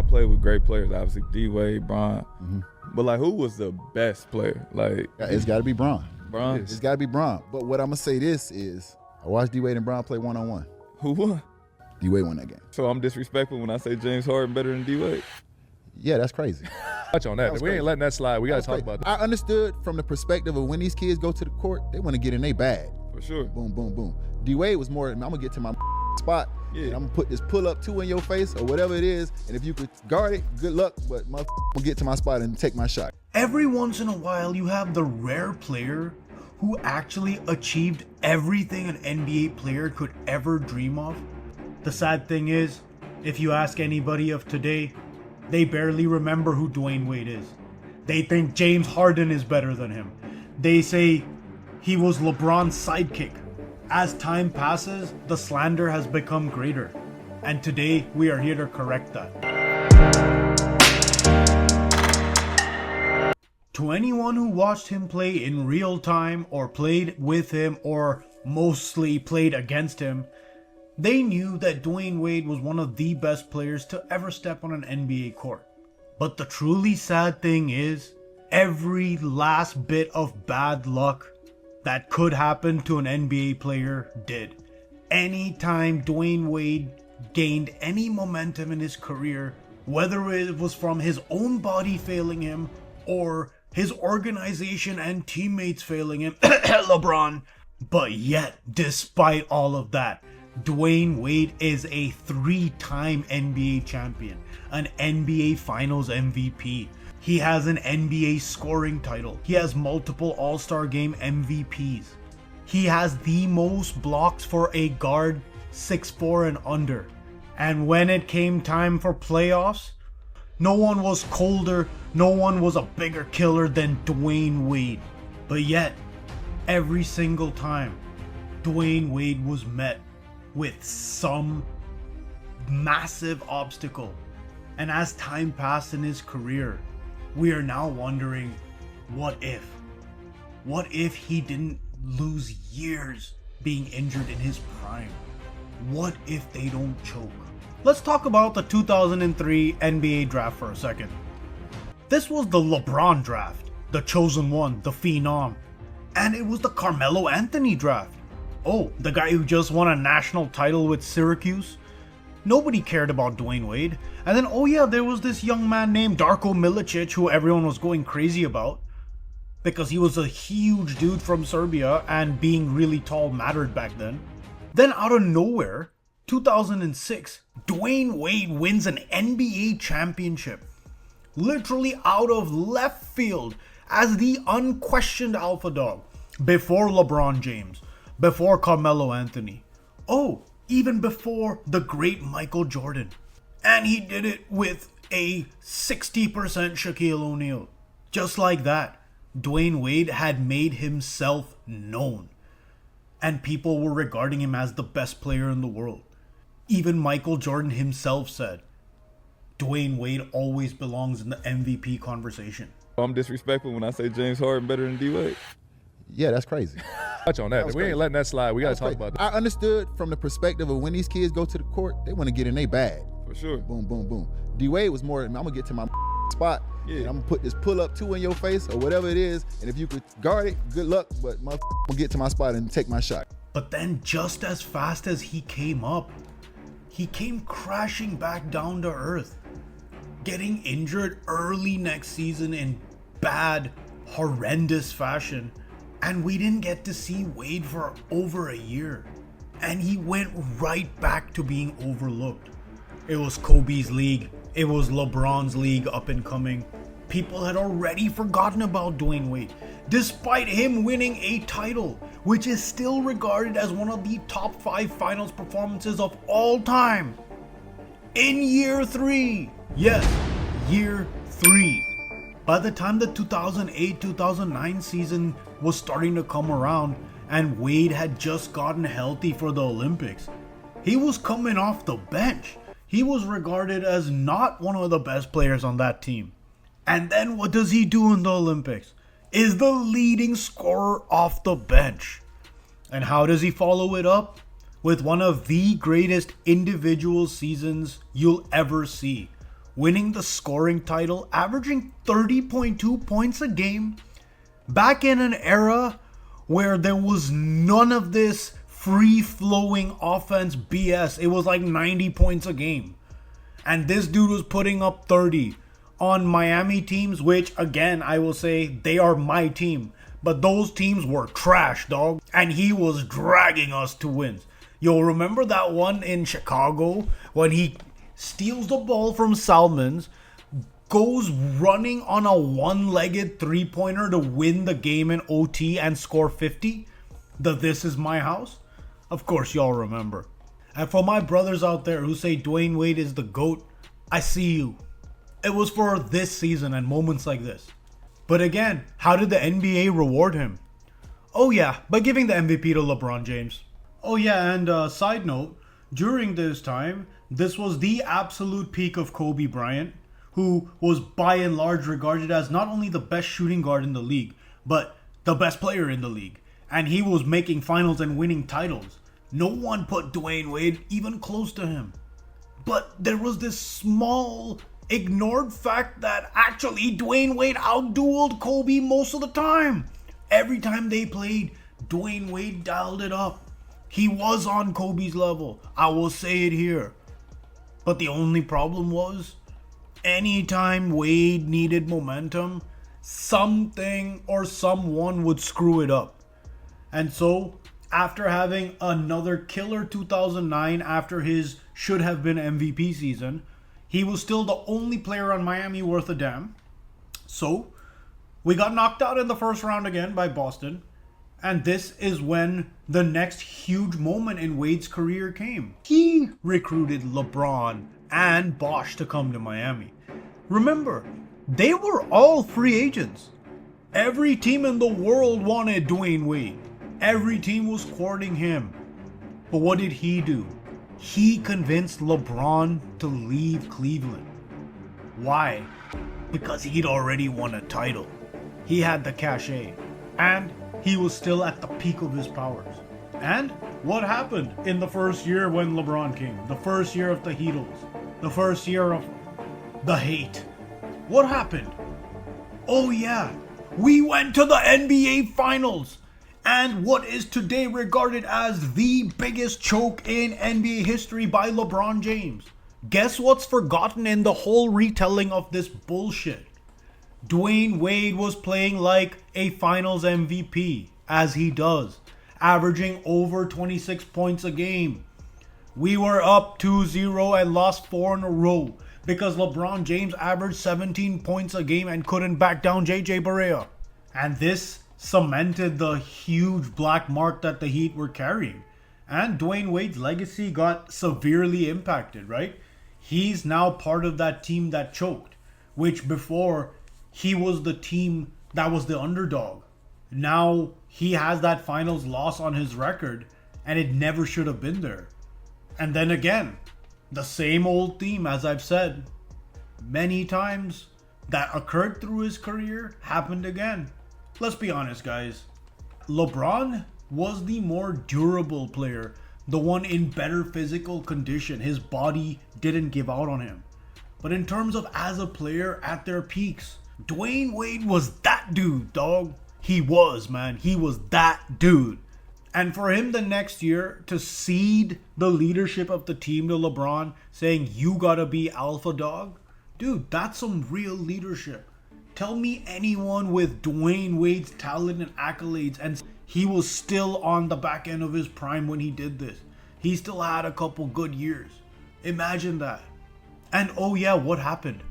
I played with great players, obviously D Wade, Bron. But like, who was the best player? Like, it's got to be Bron. Bron. It's got to be Bron. But what I'm gonna say this is, I watched D Wade and Bron play 1-on-1. Who won? D Wade won that game. So I'm disrespectful when I say James Harden better than D Wade? Yeah, that's crazy. Touch on that. We crazy. ain't letting that slide. We got to talk about that. I understood from the perspective of when these kids go to the court, they want to get in their bag. For sure. Boom, boom, boom. D Wade was more, I'm gonna get to my spot. Yeah. And I'm gonna put this pull-up 2 in your face or whatever it is. And if you could guard it, good luck. But I'm gonna get to my spot and take my shot. Every once in a while, you have the rare player who actually achieved everything an NBA player could ever dream of. The sad thing is, if you ask anybody of today, they barely remember who Dwyane Wade is. They think James Harden is better than him. They say he was LeBron's sidekick. As time passes, the slander has become greater. And today, we are here to correct that. To anyone who watched him play in real time or played with him or mostly played against him, they knew that Dwyane Wade was one of the best players to ever step on an NBA court. But the truly sad thing is, every last bit of bad luck that could happen to an NBA player did. Anytime Dwyane Wade gained any momentum in his career, whether it was from his own body failing him or his organization and teammates failing him, LeBron. But yet, despite all of that, Dwyane Wade is a 3-time NBA champion, an NBA Finals MVP. He has an NBA scoring title. He has multiple All-Star Game MVPs. He has the most blocks for a guard 6'4" and under. And when it came time for playoffs, no one was colder, no one was a bigger killer than Dwyane Wade. But yet, every single time, Dwyane Wade was met with some massive obstacle. And as time passed in his career, we are now wondering, what if? What if he didn't lose years being injured in his prime? What if they don't choke? Let's talk about the 2003 NBA draft for a second. This was the LeBron draft, the chosen one, the phenom. And it was the Carmelo Anthony draft. Oh, the guy who just won a national title with Syracuse? Nobody cared about Dwyane Wade. And then, oh yeah, there was this young man named Darko Milicic who everyone was going crazy about because he was a huge dude from Serbia and being really tall mattered back then. Then out of nowhere, 2006, Dwyane Wade wins an NBA championship. Literally out of left field as the unquestioned alpha dog before LeBron James, before Carmelo Anthony. Oh, even before the great Michael Jordan. And he did it with a 60% Shaquille O'Neal. Just like that, Dwyane Wade had made himself known. And people were regarding him as the best player in the world. Even Michael Jordan himself said, Dwyane Wade always belongs in the MVP conversation. I'm disrespectful when I say James Harden better than D Wade? Yeah, that's crazy. Touch on that. We ain't letting that slide. We got to talk about that. I understood from the perspective of when these kids go to the court, they want to get in their bag. For sure. Boom, boom, boom. D Wade was more, I'm gonna get to my spot. Yeah. And I'm gonna put this pull-up 2 in your face or whatever it is. And if you could guard it, good luck. But I'm gonna get to my spot and take my shot. But then just as fast as he came up, he came crashing back down to earth, getting injured early next season in bad, horrendous fashion. And we didn't get to see Wade for over a year. And he went right back to being overlooked. It was Kobe's league. It was LeBron's league up and coming. People had already forgotten about Dwyane Wade, despite him winning a title, which is still regarded as one of the top 5 finals performances of all time. In year 3. Yes, year 3. By the time the 2008-2009 season was starting to come around and Wade had just gotten healthy for the Olympics, he was coming off the bench. He was regarded as not one of the best players on that team. And then what does he do in the Olympics? Is the leading scorer off the bench. And how does he follow it up? With one of the greatest individual seasons you'll ever see. winning the scoring title, averaging 30.2 points a game, back in an era where there was none of this free-flowing offense BS. It was like 90 points a game. And this dude was putting up 30 on Miami teams, which, again, I will say, they are my team. But those teams were trash, dog. And he was dragging us to wins. Yo, remember that one in Chicago when he steals the ball from Salmons, goes running on a one-legged three-pointer to win the game in OT and score 50? The "This is my house"? Of course y'all remember. And for my brothers out there who say Dwyane Wade is the GOAT, I see you. It was for this season and moments like this. But again, how did the NBA reward him? Oh yeah, by giving the MVP to LeBron James. Oh yeah, and side note, during this time, this was the absolute peak of Kobe Bryant, who was by and large regarded as not only the best shooting guard in the league, but the best player in the league. And he was making finals and winning titles. No one put Dwyane Wade even close to him. But there was this small, ignored fact that actually Dwyane Wade outdueled Kobe most of the time. Every time they played, Dwyane Wade dialed it up. He was on Kobe's level. I will say it here. But the only problem was, anytime Wade needed momentum, something or someone would screw it up. And so, after having another killer 2009 after his should have been MVP season, he was still the only player on Miami worth a damn. So, we got knocked out in the first round again by Boston. And this is when the next huge moment in Wade's career came. He recruited LeBron and Bosh to come to Miami. Remember, they were all free agents. Every team in the world wanted Dwyane Wade. Every team was courting him. But what did he do? He convinced LeBron to leave Cleveland. Why? Because he'd already won a title. He had the cachet. And he was still at the peak of his powers. And what happened in the first year when LeBron came? The first year of the Heatles. The first year of the hate. What happened? Oh yeah, we went to the NBA Finals. And what is today regarded as the biggest choke in NBA history by LeBron James. Guess what's forgotten in the whole retelling of this bullshit? Dwyane Wade was playing like a Finals MVP, as he does, averaging over 26 points a game. We were up 2-0 and lost 4 in a row because LeBron James averaged 17 points a game and couldn't back down JJ Barea. And this cemented the huge black mark that the Heat were carrying. And Dwyane Wade's legacy got severely impacted, right? He's now part of that team that choked, which before he was the team that was the underdog. Now he has that finals loss on his record, and it never should have been there. And then again, the same old theme, as I've said many times, that occurred through his career happened again. Let's be honest, guys. LeBron was the more durable player, the one in better physical condition. His body didn't give out on him. But in terms of as a player at their peaks, Dwyane Wade was that dude, dog. He was, man. He was that dude. And for him the next year to cede the leadership of the team to LeBron, saying, you gotta be alpha dog. Dude, that's some real leadership. Tell me anyone with Dwyane Wade's talent and accolades, and he was still on the back end of his prime when he did this. He still had a couple good years. Imagine that. And oh yeah, what happened?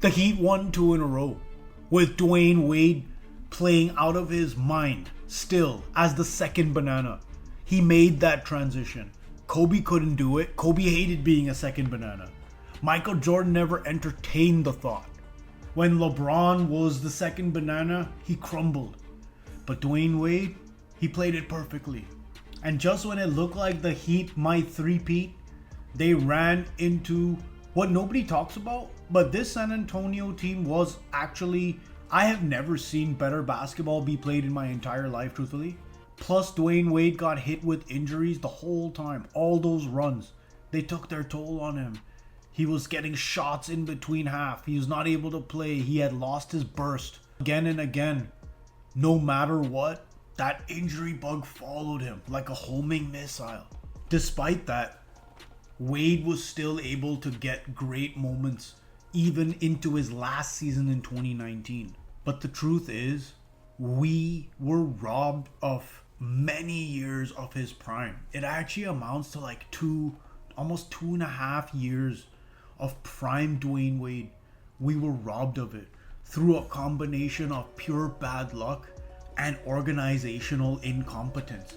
The Heat won 2 in a row, with Dwyane Wade playing out of his mind still as the second banana. He made that transition. Kobe couldn't do it. Kobe hated being a second banana. Michael Jordan never entertained the thought. When LeBron was the second banana, he crumbled. But Dwyane Wade, he played it perfectly. And just when it looked like the Heat might three-peat, they ran into what nobody talks about. But this San Antonio team was actually, I have never seen better basketball be played in my entire life, truthfully. Plus, Dwyane Wade got hit with injuries the whole time. All those runs, they took their toll on him. He was getting shots in between half. He was not able to play. He had lost his burst again and again. No matter what, that injury bug followed him like a homing missile. Despite that, Wade was still able to get great moments even into his last season in 2019. But the truth is, we were robbed of many years of his prime. It actually amounts to like almost 2.5 years of prime Dwyane Wade. We were robbed of it through a combination of pure bad luck and organizational incompetence.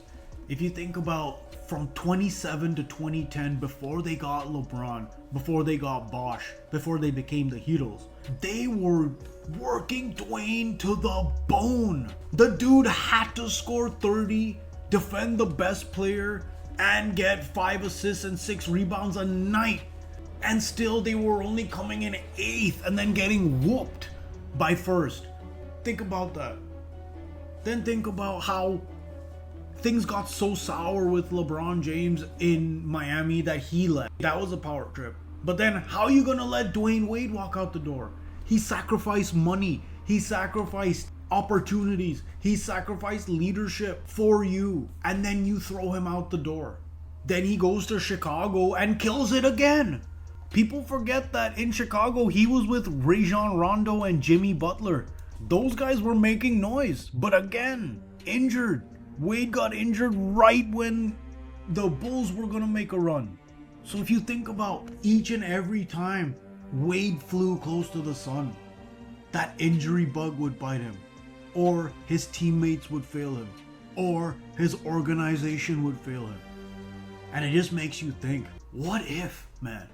If you think about from 2007 to 2010, before they got LeBron, before they got Bosh, before they became the Heroes, they were working Dwayne to the bone. The dude had to score 30, defend the best player, and get 5 assists and 6 rebounds a night. And still they were only coming in 8th and then getting whooped by 1st. Think about that. Then think about how things got so sour with LeBron James in Miami that he left. That was a power trip. But then how are you going to let Dwyane Wade walk out the door? He sacrificed money. He sacrificed opportunities. He sacrificed leadership for you. And then you throw him out the door. Then he goes to Chicago and kills it again. People forget that in Chicago, he was with Rajon Rondo and Jimmy Butler. Those guys were making noise. But again, injured. Wade got injured right when the Bulls were going to make a run. So if you think about each and every time Wade flew close to the sun, that injury bug would bite him, or his teammates would fail him, or his organization would fail him. And it just makes you think, what if, man?